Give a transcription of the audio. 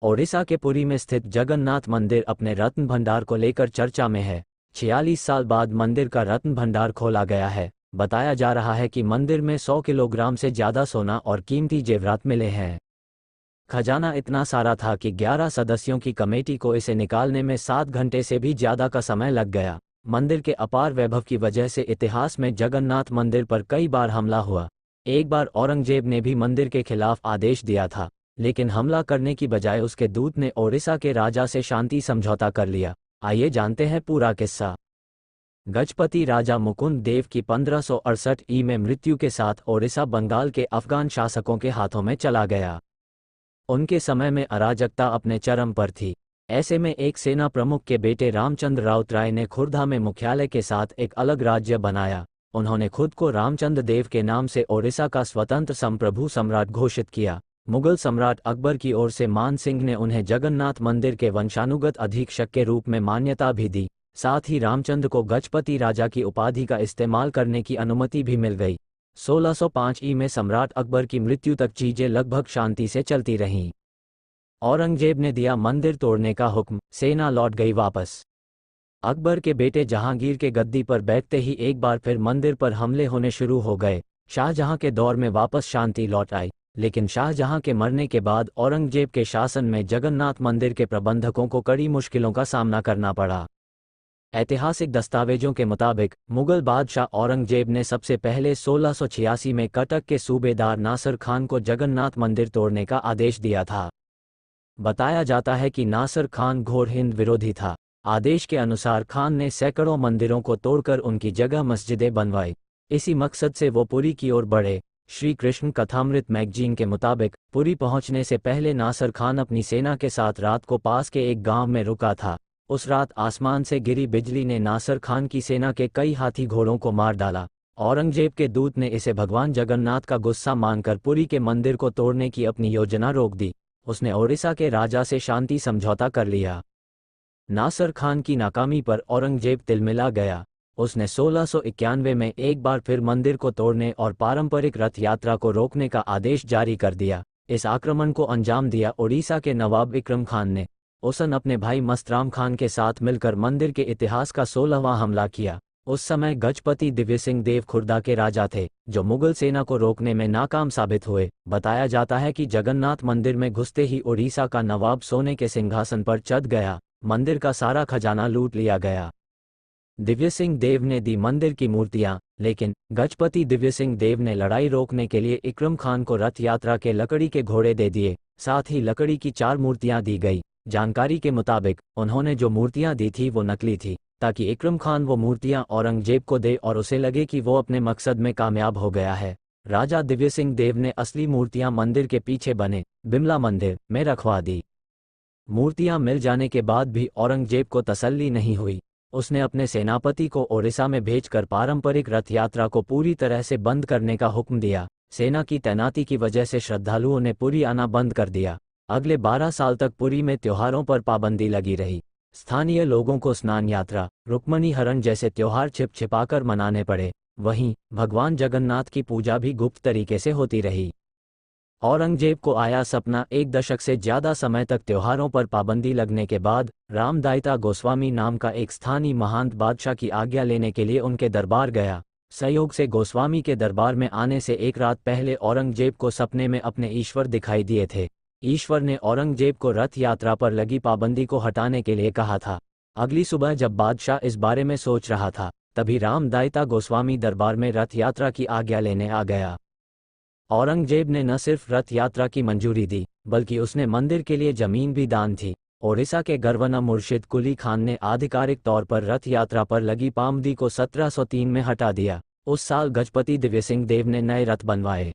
ओडिशा के पुरी में स्थित जगन्नाथ मंदिर अपने रत्न भंडार को लेकर चर्चा में है। 46 साल बाद मंदिर का रत्न भंडार खोला गया है। बताया जा रहा है कि मंदिर में 100 किलोग्राम से ज़्यादा सोना और कीमती जेवरात मिले हैं। खजाना इतना सारा था कि 11 सदस्यों की कमेटी को इसे निकालने में 7 घंटे से भी ज़्यादा का समय लग गया। मंदिर के अपार वैभव की वजह से इतिहास में जगन्नाथ मंदिर पर कई बार हमला हुआ। एक बार औरंगजेब ने भी मंदिर के खिलाफ आदेश दिया था, लेकिन हमला करने की बजाय उसके दूत ने ओडिशा के राजा से शांति समझौता कर लिया। आइए जानते हैं पूरा किस्सा। गजपति राजा मुकुंद देव की 1568 ई में मृत्यु के साथ ओडिशा बंगाल के अफगान शासकों के हाथों में चला गया। उनके समय में अराजकता अपने चरम पर थी। ऐसे में एक सेना प्रमुख के बेटे रामचंद्र राउतराय ने खुर्दा में मुख्यालय के साथ एक अलग राज्य बनाया। उन्होंने खुद को रामचंद्र देव के नाम से ओडिशा का स्वतंत्र संप्रभु सम्राट घोषित किया। मुगल सम्राट अकबर की ओर से मान सिंह ने उन्हें जगन्नाथ मंदिर के वंशानुगत अधीक्षक के रूप में मान्यता भी दी। साथ ही रामचंद्र को गजपति राजा की उपाधि का इस्तेमाल करने की अनुमति भी मिल गई। 1605 ई में सम्राट अकबर की मृत्यु तक चीजें लगभग शांति से चलती रहीं। औरंगजेब ने दिया मंदिर तोड़ने का हुक्म, सेना लौट गई वापस। अकबर के बेटे जहांगीर के गद्दी पर बैठते ही एक बार फिर मंदिर पर हमले होने शुरू हो गए। शाहजहां के दौर में वापस शांति लौट आई, लेकिन शाहजहां के मरने के बाद औरंगजेब के शासन में जगन्नाथ मंदिर के प्रबंधकों को कड़ी मुश्किलों का सामना करना पड़ा। ऐतिहासिक दस्तावेजों के मुताबिक मुगल बादशाह औरंगजेब ने सबसे पहले 1686 में कटक के सूबेदार नासिर खान को जगन्नाथ मंदिर तोड़ने का आदेश दिया था। बताया जाता है कि नासिर खान घोर हिंद विरोधी था। आदेश के अनुसार खान ने सैकड़ों मंदिरों को तोड़कर उनकी जगह मस्जिदें बनवाई। इसी मकसद से वो पुरी की ओर बढ़े। श्री कृष्ण कथामृत मैगजीन के मुताबिक पुरी पहुंचने से पहले नासिर खान अपनी सेना के साथ रात को पास के एक गांव में रुका था। उस रात आसमान से गिरी बिजली ने नासिर खान की सेना के कई हाथी घोड़ों को मार डाला। औरंगजेब के दूत ने इसे भगवान जगन्नाथ का गुस्सा मानकर पुरी के मंदिर को तोड़ने की अपनी योजना रोक दी। उसने ओडिशा के राजा से शांति समझौता कर लिया। नासिर खान की नाकामी पर औरंगजेब तिलमिला गया। उसने 1691 में एक बार फिर मंदिर को तोड़ने और पारंपरिक रथ यात्रा को रोकने का आदेश जारी कर दिया। इस आक्रमण को अंजाम दिया ओडिशा के नवाब विक्रम खान ने। उसने अपने भाई मस्तराम खान के साथ मिलकर मंदिर के इतिहास का 16वां हमला किया। उस समय गजपति दिव्य सिंह देव खुर्दा के राजा थे, जो मुगल सेना को रोकने में नाकाम साबित हुए। बताया जाता है कि जगन्नाथ मंदिर में घुसते ही ओडिशा का नवाब सोने के सिंहासन पर चढ़ गया। मंदिर का सारा खजाना लूट लिया गया। दिव्य सिंह देव ने दी मंदिर की मूर्तियां, लेकिन गजपति दिव्य सिंह देव ने लड़ाई रोकने के लिए इकरम खान को रथ यात्रा के लकड़ी के घोड़े दे दिए। साथ ही लकड़ी की 4 मूर्तियां दी गई। जानकारी के मुताबिक उन्होंने जो मूर्तियां दी थी वो नकली थी, ताकि इकरम खान वो मूर्तियां औरंगजेब को दे और उसे लगे कि वो अपने मकसद में कामयाब हो गया है। राजा दिव्य सिंह देव ने असली मूर्तियां मंदिर के पीछे बने बिमला मंदिर में रखवा दी। मूर्तियां मिल जाने के बाद भी औरंगजेब को तसल्ली नहीं हुई। उसने अपने सेनापति को ओडिशा में भेजकर पारंपरिक रथ यात्रा को पूरी तरह से बंद करने का हुक्म दिया। सेना की तैनाती की वजह से श्रद्धालुओं ने पुरी आना बंद कर दिया। अगले 12 साल तक पुरी में त्योहारों पर पाबंदी लगी रही। स्थानीय लोगों को स्नान यात्रा, रुक्मणी हरण जैसे त्योहार छिपाकर मनाने पड़े। वहीं भगवान जगन्नाथ की पूजा भी गुप्त तरीके से होती रही। औरंगजेब को आया सपना। 1 दशक से ज्यादा समय तक त्योहारों पर पाबंदी लगने के बाद रामदायता गोस्वामी नाम का एक स्थानीय महंत बादशाह की आज्ञा लेने के लिए उनके दरबार गया। संयोग से गोस्वामी के दरबार में आने से एक रात पहले औरंगजेब को सपने में अपने ईश्वर दिखाई दिए थे। ईश्वर ने औरंगजेब को रथ यात्रा पर लगी पाबंदी को हटाने के लिए कहा था। अगली सुबह जब बादशाह इस बारे में सोच रहा था, तभी रामदायता गोस्वामी दरबार में रथ यात्रा की आज्ञा लेने आ गया। औरंगजेब ने न सिर्फ रथ यात्रा की मंजूरी दी, बल्कि उसने मंदिर के लिए जमीन भी दान थी। ओडिशा के गवर्नर मुर्शिद कुली खान ने आधिकारिक तौर पर रथ यात्रा पर लगी पाबंदी को 1703 में हटा दिया। उस साल गजपति दिव्य सिंह देव ने नए रथ बनवाए।